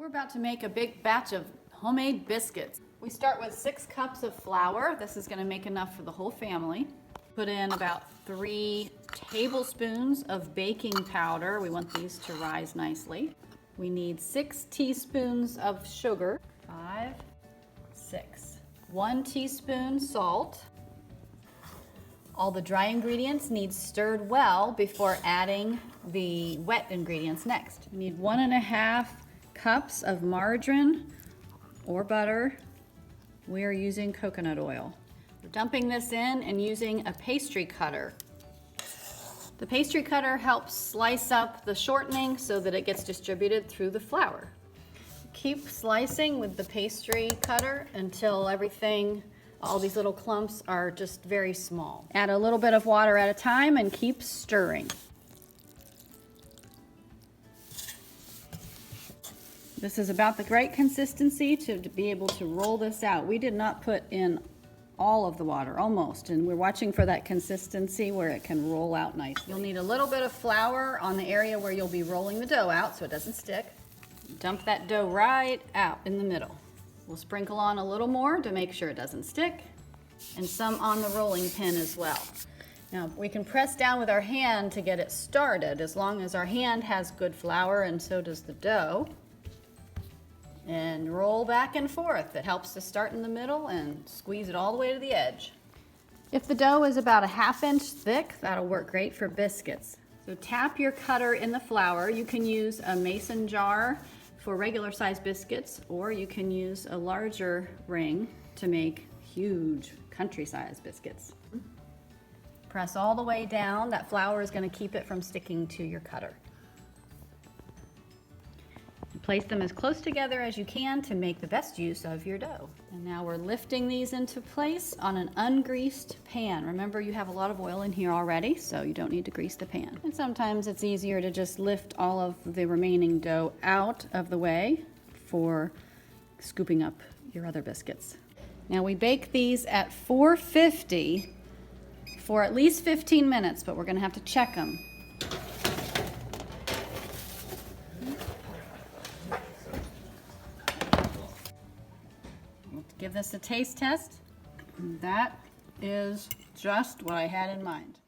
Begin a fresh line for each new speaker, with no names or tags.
We're about to make a big batch of homemade biscuits. We start with 6 cups of flour. This is going to make enough for the whole family. Put in about 3 tablespoons of baking powder. We want these to rise nicely. We need 6 teaspoons of sugar. 5, 6. 1 teaspoon salt. All the dry ingredients need stirred well before adding the wet ingredients next. We need 1.5 cups of margarine or butter. We are using coconut oil. We're dumping this in and using a pastry cutter. The pastry cutter helps slice up the shortening so that it gets distributed through the flour. Keep slicing with the pastry cutter until all these little clumps are just very small. Add a little bit of water at a time and keep stirring. This is about the right consistency to be able to roll this out. We did not put in all of the water, almost, and we're watching for that consistency where it can roll out nice. You'll need a little bit of flour on the area where you'll be rolling the dough out so it doesn't stick. Dump that dough right out in the middle. We'll sprinkle on a little more to make sure it doesn't stick, and some on the rolling pin as well. Now, we can press down with our hand to get it started, as long as our hand has good flour and so does the dough. And roll back and forth. It helps to start in the middle and squeeze it all the way to the edge. If the dough is about a 1/2 inch thick, that'll work great for biscuits. So tap your cutter in the flour. You can use a mason jar for regular size biscuits, or you can use a larger ring to make huge country size biscuits. Press all the way down. That flour is going to keep it from sticking to your cutter. Place them as close together as you can to make the best use of your dough. And now we're lifting these into place on an ungreased pan. Remember, you have a lot of oil in here already, so you don't need to grease the pan. And sometimes it's easier to just lift all of the remaining dough out of the way for scooping up your other biscuits. Now we bake these at 450 for at least 15 minutes, but we're going to have to check them. Give this a taste test. That is just what I had in mind.